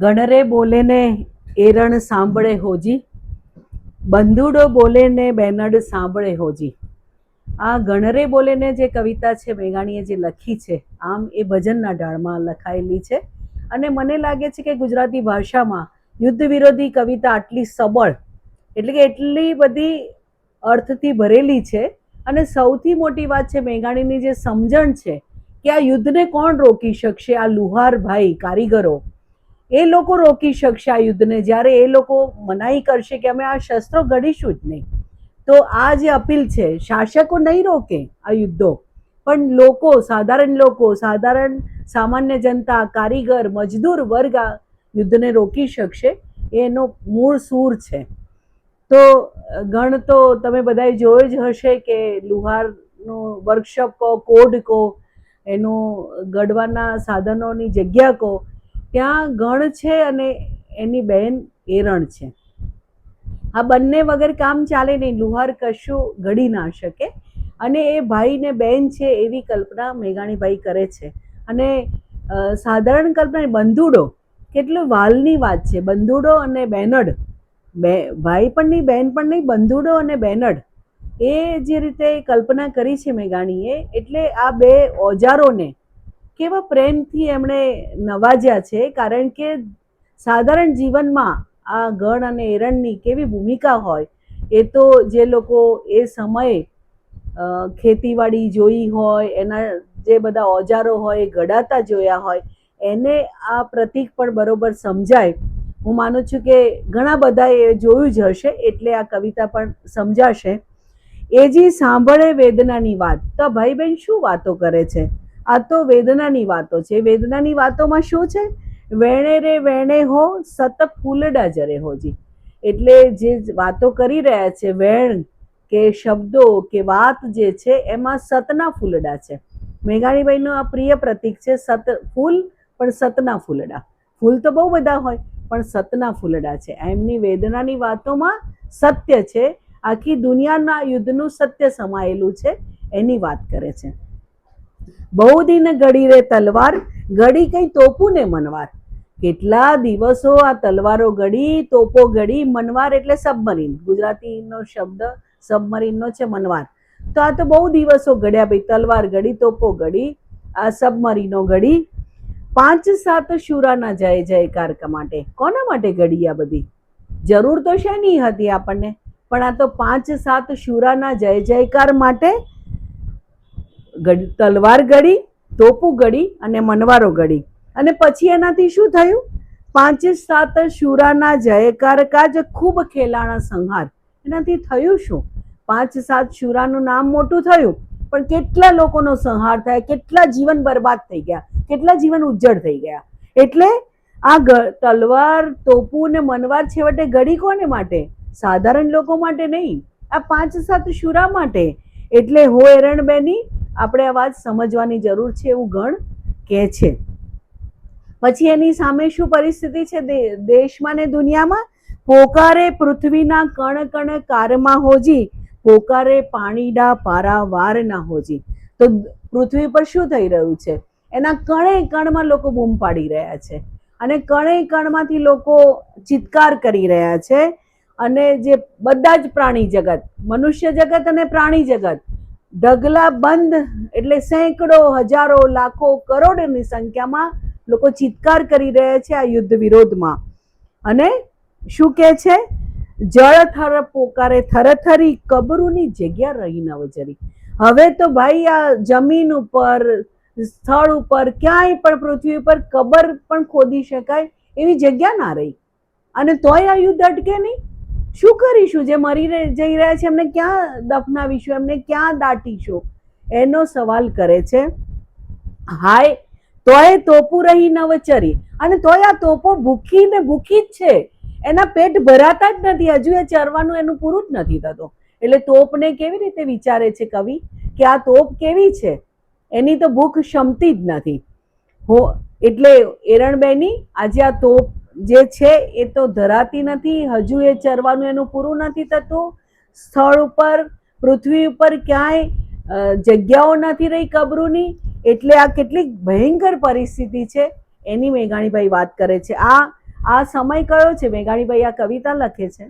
ગણરે બોલે ને એરણ સાંભળે હોજી, બંધુડો બોલે ને બેનડ સાંભળે હોજી. આ ગણરે બોલે ને જે કવિતા છે મેઘાણીએ જે લખી છે, આમ એ ભજનના ઢાળમાં લખાયેલી છે. અને મને લાગે છે કે ગુજરાતી ભાષામાં યુદ્ધ વિરોધી કવિતા આટલી સબળ, એટલે કે એટલી બધી અર્થથી ભરેલી છે. અને સૌથી મોટી વાત છે મેઘાણીની જે સમજણ છે કે આ યુદ્ધને કોણ રોકી શકશે, આ લુહાર ભાઈ કારીગરો એ લોકો રોકી શકશે આ યુદ્ધને. જ્યારે એ લોકો મનાઈ કરશે કે અમે આ શસ્ત્રો ઘડીશું જ નહીં, તો આ જે અપીલ છે, શાસકો નહીં રોકે આ યુદ્ધો, પણ લોકો, સાધારણ સામાન્ય જનતા, કારીગર, મજદૂર વર્ગ આ યુદ્ધને રોકી શકશે. એનો મૂળ સૂર છે. તો ગણ તો તમે બધાએ જોયું જ હશે કે લુહારનું વર્કશોપ કહો, કોડ કહો, એનું ગઢવાના સાધનોની જગ્યા કહો, ત્યાં ગણ છે અને એની બહેન એરણ છે. આ બંને વગર કામ ચાલે નહીં, લુહાર કશું ઘડી ના શકે. અને એ ભાઈ ને બહેન છે એવી કલ્પના મેઘાણીભાઈ કરે છે. અને સાધારણ કલ્પના, બંધુડો, કેટલું વાલની વાત છે. બંધુડો અને બેનડ, ભાઈ પણ નહીં, બહેન પણ નહીં, બંધુડો અને બેનડ, એ જે રીતે કલ્પના કરી છે મેઘાણીએ, એટલે આ બે ઓજારોને કેવા પ્રેમથી એમણે નવાજ્યા છે. કારણ કે સાધારણ જીવનમાં આ ગણ અને એરણની કેવી ભૂમિકા હોય એ તો જે લોકો એ સમયે ખેતીવાડી જોઈ હોય, એના જે બધા ઓજારો હોય ઘડાતા જોયા હોય, એને આ પ્રતીક પણ બરોબર સમજાય. હું માનું છું કે ઘણા બધા એ જોયું જ હશે, એટલે આ કવિતા પણ સમજાશે. એ જી સાંભળે વેદનાની વાત. તો ભાઈ બહેન શું વાતો કરે છે? આ તો વેદનાની વાતો છે. વેદનાની વાતોમાં શું છે? વેણે રે વેણે હો સત ફૂલડા જરે હોજી. એટલે જે વાતો કરી રહ્યા છે, વેણ કે શબ્દો કે વાત જે છે એમાં સતના ફૂલડા છે. મેઘાણીબાઈનું આ પ્રિય પ્રતીક છે. સત ફૂલ પણ સતના ફૂલડા. ફૂલ તો બહુ બધા હોય પણ સતના ફૂલડા છે. એમની વેદનાની વાતોમાં સત્ય છે. આખી દુનિયાના યુદ્ધનું સત્ય સમાયેલું છે, એની વાત કરે છે. બહુ દિન ઘડી રે તલવાર, ઘડી કઈ તોપું ને મનવાર. કેટલા દિવસો આ તલવારો ઘડી, તોપો ઘડી. મનવાર એટલે સબમરીન, ગુજરાતીનો શબ્દ સબમરીનનો છે મનવાર. તો આ તો બહુ દિવસો ઘડ્યા ભાઈ, તલવાર ઘડી, તોપો ઘડી, આ સબમરીનો ઘડી. 5-7 શુરાના જય જયકાર માટે. કોના માટે ઘડી આ બધી? જરૂર તો શેની હતી આપણને? પણ આ તો 5-7 શુરાના જય જયકાર માટે તલવાર ઘડી, તોપું ઘડી અને મનવારો ઘડી. અને પછી એનાથી શું થયું? 5-7 શુરાના જયકાર કાજ ખૂબ ખેલાણા સંહાર. એનાથી થયું શું? 5-7 શુરાનું નામ મોટું થયું, પણ કેટલા લોકોનો સંહાર થાય, કેટલા જીવન બરબાદ થઈ ગયા, કેટલા જીવન ઉજ્જડ થઈ ગયા. એટલે આ તલવાર, તોપું ને મનવાર છેવટે ઘડી કોને માટે? સાધારણ લોકો માટે નહીં, આ 5-7 શુરા માટે. એટલે હો એરણ બેની, આપણે આ વાત સમજવાની જરૂર છે એવું ગણ કહે છે. પછી એની સામે શું પરિસ્થિતિ છે દેશમાં ને દુનિયામાં? પોકારે પૃથ્વીના કણ કણ કારમાં હોજી, પોકારે પાણીડા પારાવાર ના હોજી. તો પૃથ્વી પર શું થઈ રહ્યું છે? એના કણે કણમાં લોકો બૂમ પાડી રહ્યા છે, અને કણે કણમાંથી લોકો ચિત્કાર કરી રહ્યા છે. અને જે બધા જ પ્રાણી જગત, મનુષ્ય જગત અને પ્રાણી જગત, ઢગલા બંધ, એટલે સેંકડો, હજારો, લાખો, કરોડની સંખ્યામાં લોકો ચિત્કાર કરી રહ્યા છે આ યુદ્ધ વિરોધમાં. અને શું કે છે? જળ થર પોકારે થરથરી, કબરોની જગ્યા રહી ન વજરી. હવે તો ભાઈ આ જમીન ઉપર, સ્થળ ઉપર, ક્યાંય પણ પૃથ્વી ઉપર કબર પણ ખોદી શકાય એવી જગ્યા ના રહી. અને તોય આ યુદ્ધ અટકે નહીં. શું કરીશું? જે મરી જઈ રહ્યા છે એમને ક્યાં દફનાવીશું? એમને ક્યાં દાટીશું? એનો સવાલ કરે છે. હાય, તોય તોપું રહી નવચરી. અને તોય આ તોપો ભૂખી ને ભૂખી જ છે. એના પેટ ભરાતા જ નથી, હજુ એ ચરવાનું એનું પૂરું જ નથી થતું. એટલે તોપને કેવી રીતે વિચારે છે કવિ કે આ તોપ કેવી છે? એની તો ભૂખ શમતી જ નથી. એટલે એરણબેની, આજે આ તોપ જે છે એ તો ધરાતી નથી, હજુ એ ચરવાનું એનું પૂરું નથી થતું. સ્થળ ઉપર, પૃથ્વી ઉપર ક્યાંય જગ્યાઓ નથી રહી કબરોની. એટલે આ કેટલી ભયંકર પરિસ્થિતિ છે એની મેઘાણીભાઈ વાત કરે છે. આ આ સમય કયો છે? મેઘાણીભાઈ આ કવિતા લખે છે.